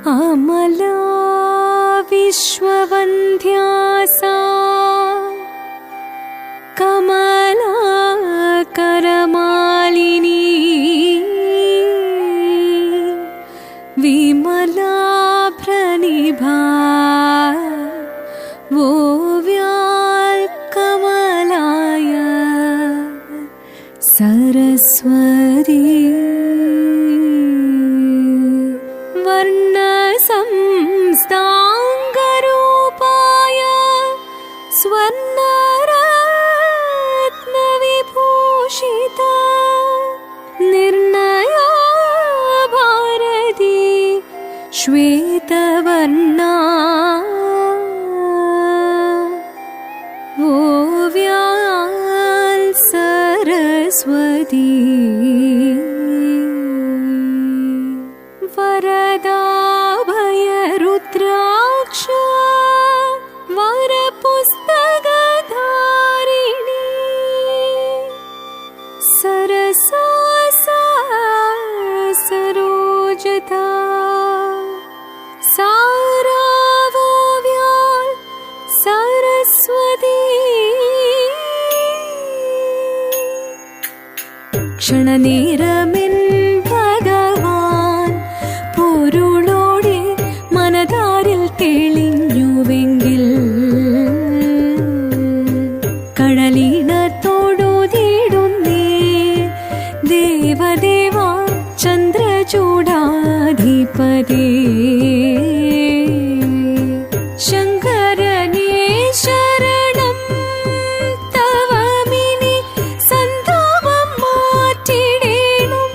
अमला विश्ववन्ध्या सा कमला करमालिनी विमला प्रनिभा ओव्याल् कमलाय सरस्वती वर्णसंस्थाङ्गरूपाय स्वर्णरत्नविभूषिता निर्णया भारती श्वेतवर्णा ओव्याल् सरस्वती वरदाभयरुद्राक्ष वरपुस्तकधारिणी सरसा सरोजता सारावोव्याल् सरस्वती क्षणनेरमिन् भगवान् പൊരുളോടെ മനതാരിൽ തെളിഞ്ഞുവെങ്കിൽ കടലിനത്തോടുതീടുന്നേ ദേവദേവ ചന്ദ്രചൂഡാധിപതേ ശങ്കരനേ ശരണം തവമിനി സന്താപം മാറ്റിടേണം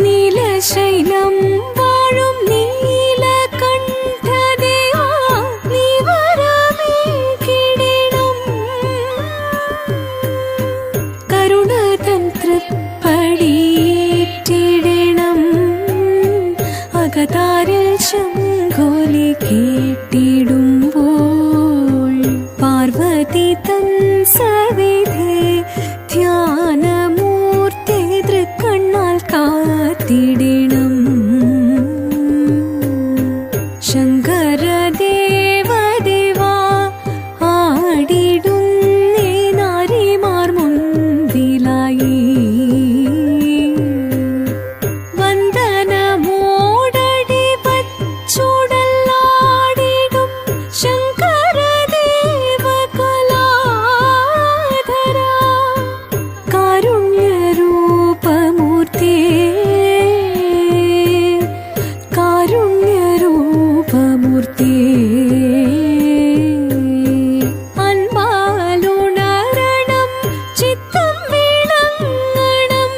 നീലശൈലം വാഴും നീലകണ്ഠദേവാ നീ വരമേകിടണം കരുണതൻ തൃപ്പടിയിട്ടിടണം അകതാരിൽ ശംഖോലി കേട്ടിടുമ്പോൾ പാർവതി തൻ സവിധേ ധ്യാനമൂർത്തി തൃക്കണ്ണാൽ കാത്തിടണം ശങ്കരദേവദേവാ ആടിടുന്നേ നാരിമാർ മുൻപിലായി വന്ദനമോടടി വച്ചുടലാടിടും ശങ്കരദേവ കലാധര കാരുണ്യരൂപമൂർത്തി അൻപാലുണരണം ചിത്തം വിളങ്ങണം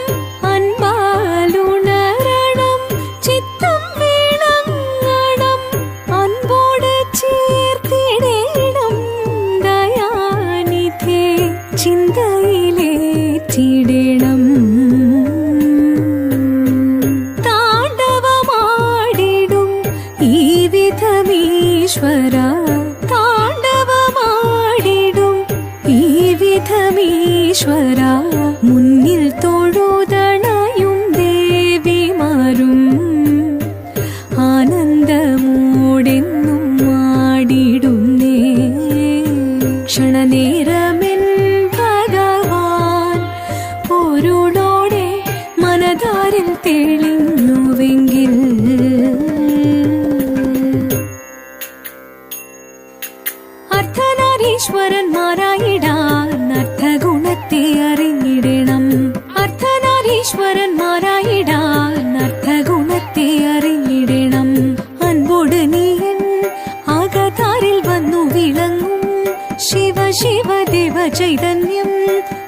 അൻപാലുണരണം ചിത്തം വിളങ്ങണം അൻപോട് ചേർത്തിടേണം ദയാനിധേ ചിന്തയിലേറ്റിടണം താണ്ഡവമാടിടും ഈ വിധമീശ്വര താണ്ഡവമാടിടും ഈ വിധമീശ്വര മുന്നിൽ തൊഴുതണയും ദേവിമാരും ആനന്ദമോടെന്നും ആടിടുന്നേ ക്ഷണനേരമെൻ ഭഗവാൻ പൊരുളോടെ മനതാരിൽ തെളിഞ്ഞുവെങ്കിൽ അർദ്ധനാരീശ്വരന്മാരായിടാൻ അർത്ഥഗുണത്തെ അറിഞ്ഞിടണം അർദ്ധനാരീശ്വരന്മാരായിടാൻ അർത്ഥഗുണത്തെ അറിഞ്ഞിടണം അൻപോട് നീയൻ ആകതാരിൽ വന്നു വിളങ്ങും ശിവ ശിവ ദേവ ചൈതന്യം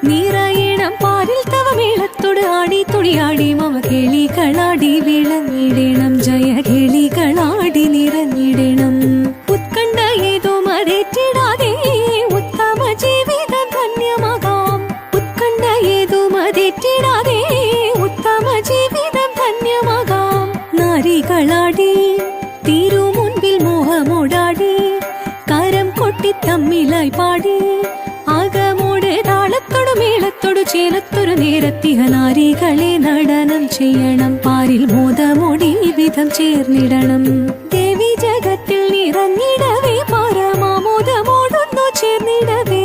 നിറയണം പാരിൽ തവ മേളത്തോട് ആടി തുടിയാടി മമ കേളികളാടി വിളങ്ങിടണം ജയ കേളികളാടി നിറഞ്ഞിടണം ഉത്കണ്ഠ ഏതോ മതേറ്റിടാതെ ഉത്തമ ജീവിതം ധന്യമാകാം ഉത്കണ്ഠ ഏതോ മതേറ്റിടാതെ ഉത്തമ ജീവിതം ധന്യമാകാം നാരികളാടി തിരുമുൻപിൽ മോഹമോടാടി കരം കൊട്ടി തമ്മിലായി പാടി ആകമോട് താളത്തോട് മേളത്തോട് ചേലത്തൊരു നേരം പേരെത്തിയ നാരികളെ നടനം ചെയ്യണം പാരിൽ മോദമോടി വിധം ചേർന്നിടണം ദേവി ജഗത്തിൽ നിറഞ്ഞിടവേ പരമാമോദമോടൊന്നു ചേർന്നിടവേ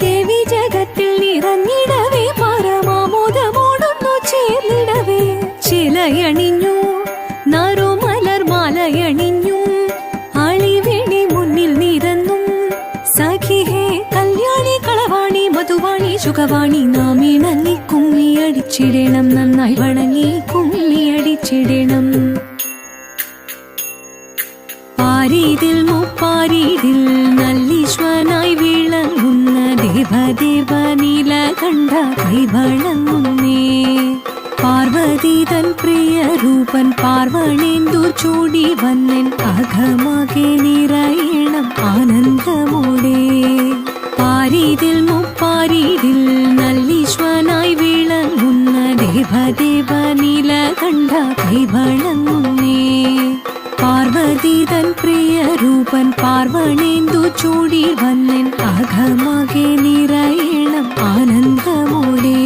ദേവി ജഗത്തിൽ നിറഞ്ഞിടവേ പരമാമോദമോടൊന്നു ചേർന്നിടവേ ചിലയണിഞ്ഞു നറുമലർ മാലയണിഞ്ഞു ആളിവേണി മുന്നിൽ നിരന്നും സഖിഹേ കല്യാണി കളവാണി മധുവാണി സുഖവാണി നാം ഇണങ്ങി കുമ്മിയടിച്ചിടണം നന്നായി വണങ്ങി കുമ്മിയടിച്ചിടണം പാരീതിൽ മുപ്പാരീതിൽ നല്ലീശ്വനായി വിളങ്ങുന്ന ദേവദേവ നീല കണ്ട കൈവളങ്ങുന്നേ പാർവതി തൻ പ്രിയ രൂപൻ പാർവണേന്ദു ചൂടി വന്നൻ അകമാകെ നിറയണം ആനന്ദമോടെ പാരീതിൽ മുപ്പാരീതിൽ നല്ലീശ്വനായി വിളങ്ങുന്ന ദേവദേവ നീല കണ്ട കൈവളങ്ങുന്നേ പാർവതി തൻ പ്രിയ രൂപൻ പാർവണേന്ദു ചൂടി വന്നൻ അകമാകെ നിറയണം ആനന്ദമോടെ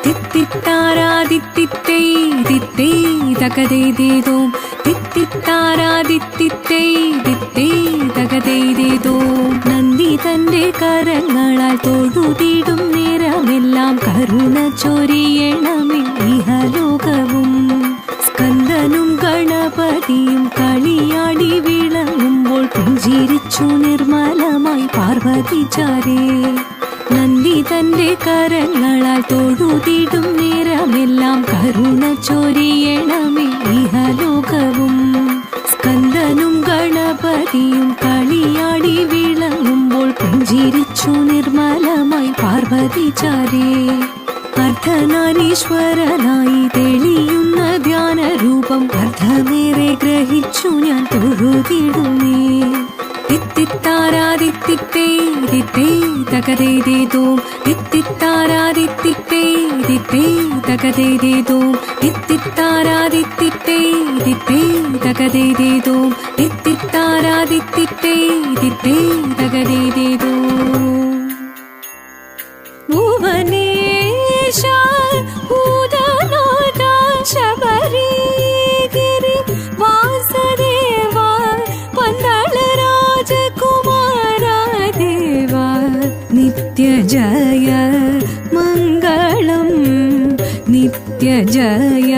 തിത്തിത്താരാദിത്തിത്തേ ദിത്തേ തകതേതേതോം തിത്തിത്താരാദിത്തിത്തേ ദിത്തേ തകതേതേതോം നന്ദി തന്റെ കരങ്ങളാൽ തൊഴുതിടും നേരമെല്ലാം കരുണ ചൊരിയണമേ ഇഹലോകവും സ്കന്ദനും ഗണപതിയും കളിയാടി വിളങ്ങുമ്പോൾ പുഞ്ചിരിച്ചു നിർമ്മലമായി പാർവതി ചാരേ നന്ദി തന്റെ കരങ്ങളാൽ തൊഴുതിടും നേരമെല്ലാം കരുണ ചൊരിയണമേ ഇഹലോകവും സ്കന്ദനും ഗണപതിയും കളിയാടി വിളങ്ങുമ്പോൾ പുഞ്ചിരിച്ചു നിർമ്മലമായി പാർവതി ചാരേ അർദ്ധനാരീശ്വരനായി തെളിയുന്ന ധ്യാന രൂപം അർദ്ധമേറെ ഗ്രഹിച്ചു ഞാൻ തൊഴുതിടുന്നേ തിത്തിത്താരാദിത്തിത്തേ ദിത്തേ തകതേതേതോം തിത്തിത്താരാദിത്തിത്തേ ദിത്തേ തകതേതേതോം തിത്തിത്താരാദിത്തിത്തേ ദിത്തേ തകതേതേതോം തിത്തിത്താരാദിത്തിത്തേ ദിത്തേ തകതേതേതോം ഭുവനേശ ഭൂതനാഥ ശബരിഗിരി വാസദേവ പന്തള രാജകുമാര ദേവ നിത്യ ജയ മംഗളം നിത്യ ജയ